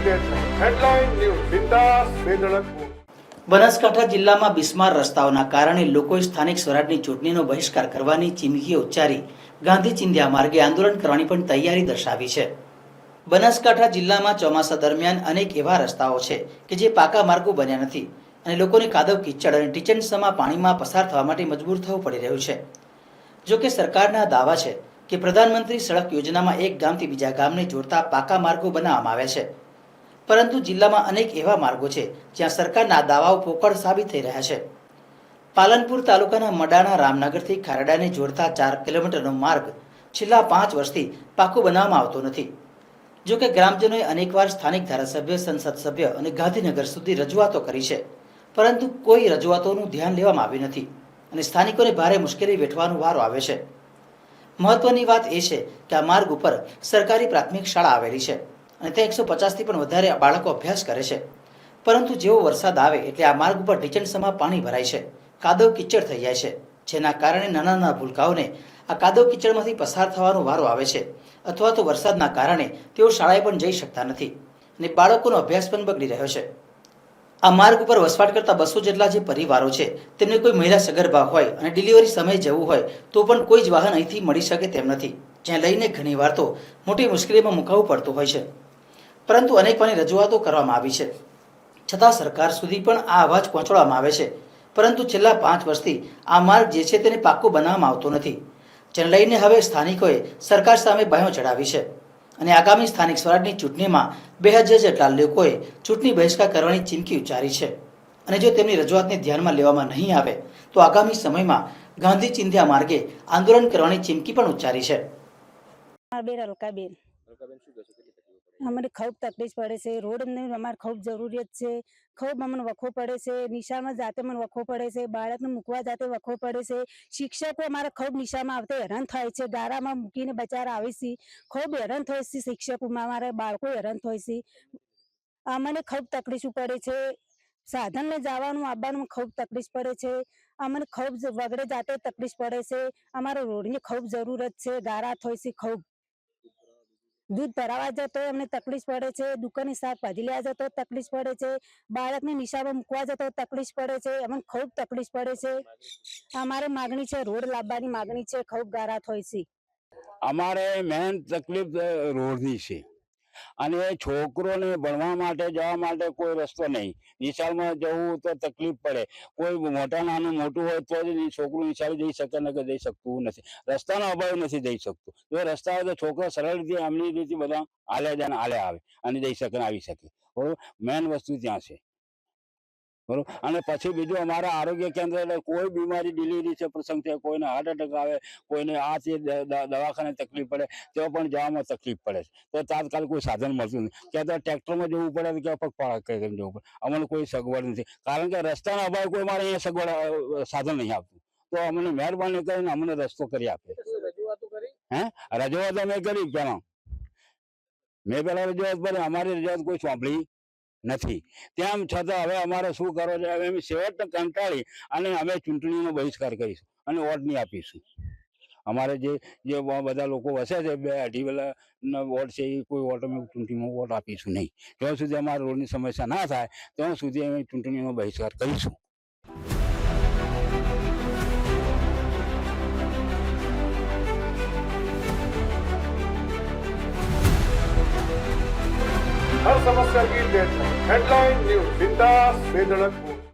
Headline news બિંદાસ બેધડક. બનાસકાંઠા જિલ્લામાં બિસ્માર રસ્તાઓના કારણે લોકોએ સ્થાનિક સ્વરાજની ચૂંટણીનો બહિષ્કાર કરવાની ચીમકીઓ ઉચ્ચારી ગાંધી ચિંધ્યા માર્ગે આંદોલન કરવાની પણ તૈયારી દર્શાવી છે. બનાસકાંઠા જિલ્લામાં ચોમાસા દરમિયાન અનેક એવા રસ્તાઓ છે કે જે પાકા માર્ગો બન્યા નથી અને લોકોને કાદવ કીચડ અને ટીચણસમા પાણીમાં પસાર થવા માટે મજબૂર થવું પડી રહ્યું છે. જો કે સરકારના દાવા છે કે પ્રધાનમંત્રી સડક યોજનામાં એક ગામથી બીજા ગામને જોડતા પાકા માર્ગો બનાવવામાં આવ્યા છે, પરંતુ જિલ્લામાં અનેક એવા માર્ગો છે જ્યાં સરકારના દાવાઓ પોકળ સાબિત થઈ રહ્યા છે. પાલનપુર તાલુકાના મડાના રામનગરથી ખારડાને જોડતા 4 કિલોમીટરનો માર્ગ છેલ્લા 5 વર્ષથી પાકો બનાવવામાં આવતો નથી. જો કે ગ્રામજનોએ અનેકવાર સ્થાનિક ધારાસભ્ય, સંસદ સભ્ય અને ગાંધીનગર સુધી રજૂઆતો કરી છે, પરંતુ કોઈ રજૂઆતોનું ધ્યાન લેવામાં આવ્યું નથી અને સ્થાનિકોને ભારે મુશ્કેલી વેઠવાનો વારો આવે છે. મહત્વની વાત એ છે કે આ માર્ગ ઉપર સરકારી પ્રાથમિક શાળા આવેલી છે અને ત્યાં 150થી પણ વધારે બાળકો અભ્યાસ કરે છે, પરંતુ જેવો વરસાદ આવે એટલે આ માર્ગ ઉપર ઢીચણસમા પાણી ભરાય છે, કાદવ કીચડ થઈ જાય છે, જેના કારણે નાના નાના ભૂલકાઓને આ કાદવ કીચડમાંથી પસાર થવાનો વારો આવે છે, અથવા તો વરસાદના કારણે તેઓ શાળાએ પણ જઈ શકતા નથી અને બાળકોનો અભ્યાસ પણ બગડી રહ્યો છે. આ માર્ગ ઉપર વસવાટ કરતા 200 જેટલા જે પરિવારો છે તેમને કોઈ મહિલા સગર્ભા હોય અને ડિલિવરી સમયે જવું હોય તો પણ કોઈ જ વાહન અહીંથી મળી શકે તેમ નથી, જ્યાં લઈને ઘણીવાર તો મોટી મુશ્કેલીમાં મુકાવવું પડતું હોય છે. પરંતુ અનેકવાની રજૂઆતો કરવામાં આવી છે, છતાં સરકાર સુધી પણ આ અવાજ પહોંચાડવામાં આવે છે, પરંતુ છેલ્લા 5 વર્ષથી આ માર્ગ જે છે તેને પાક્કો બનાવવામાં આવતો નથી, જેને લઈને હવે સ્થાનિકોએ સરકાર સામે બાંયો ચડાવી છે અને આગામી સ્થાનિક સ્વરાજની ચૂંટણીમાં 2000 જેટલા લોકોએ ચૂંટણી બહિષ્કાર કરવાની ચીમકી ઉચ્ચારી છે અને જો તેમની રજૂઆતને ધ્યાનમાં લેવામાં નહીં આવે તો આગામી સમયમાં ગાંધી ચિંધ્યા માર્ગે આંદોલન કરવાની ચીમકી પણ ઉચ્ચારી છે. અમારે ખૂબ તકલીફ પડે છે, રોડની અમારે ખૂબ જરૂરિયાત છે, ખૂબ અમને વખો પડે છે, નિશાળમાં જાતે મને વખો પડે છે, બાળકને મૂકવા જાતે વખો પડે છે, શિક્ષકો અમારે ખૂબ નિશાળમાં આવતા હેરાન થાય છે, ગારામાં મૂકીને બચારા આવે છે, ખૂબ હેરાન થાય છે, શિક્ષકોમાં અમારા બાળકો હેરાન થાય છે, અમને ખૂબ તકલીફ પડે છે, સાધનને જવાનું આવવાનું ખૂબ તકલીફ પડે છે, અમને ખૂબ વગડે જાતે તકલીફ પડે છે, અમારે રોડની ખૂબ જરૂરત છે, ગારા થાય છે, ખૂબ દૂધ ભરાવા જતો અમને તકલીફ પડે છે, દુકાનની શાકભાજી લેવા જતો તકલીફ પડે છે, બાળકને નિશાળમાં મૂકવા જતો તકલીફ પડે છે, અમને ખૂબ તકલીફ પડે છે. અમારે માગણી છે, રોડ લાવવાની માગણી છે, ખૂબ ગારા થાય છે. અમારે મેન તકલીફ રોડની છે અને છોકરોને ભણવા માટે જવા માટે કોઈ રસ્તો નહીં. નિશાળમાં જવું તો તકલીફ પડે, કોઈ મોટા નાનું મોટું હોય તો જ છોકરું નિશાળે જઈ શકે ને કે જઈ શકતું નથી, રસ્તાનો અભાવ નથી જઈ શકતું. જો રસ્તા હોય તો છોકરા સરળ રીતે એમની રીતે બધા હાલે જાય ને હાલે આવે અને જઈ શકે ને આવી શકે. બરોબર, મેન વસ્તુ ત્યાં છે. બરોબર, અને પછી બીજું અમારા આરોગ્ય કેન્દ્ર એટલે કોઈ બીમારી ડિલિવરી છે, પ્રસંગ છે, કોઈને હાર્ટ એટેક આવે, કોઈને આ છે દવાખાને તકલીફ પડે તો પણ જવામાં તકલીફ પડે છે, તો તાત્કાલિક કોઈ સાધન મળતું નથી. ક્યાં તો ટ્રેક્ટરમાં જવું પડે તો ક્યાં પગપાળા કરીને જવું પડે. અમને કોઈ સગવડ નથી, કારણ કે રસ્તાના અભાવ કોઈ મારે અહીંયા સગવડ સાધન નહીં આપતું. તો અમને મહેરબાની કરીને અમને રસ્તો કરી આપે. રજૂઆત અમે કરી પેલા, મેં પેલા રજૂઆત કરી, અમારી રજૂઆત કોઈ સાંભળી નથી. તેમ છતાં હવે અમારે શું કરો છે, હવે અમે છેવટને કંટાળી અને અમે ચૂંટણીનો બહિષ્કાર કરીશું અને વોટ નહીં આપીશું. અમારે જે બધા લોકો વસે છે, 2-2.5 વાળા વોટ છે, એ કોઈ વોટ અમે ચૂંટણીમાં વોટ આપીશું નહીં. જ્યાં સુધી અમારા રોડની સમસ્યા ના થાય ત્યાં સુધી અમે ચૂંટણીનો બહિષ્કાર કરીશું. हर समस्या की डेडलाइन. हेडलाइन न्यूज बिंदास बेधड़क.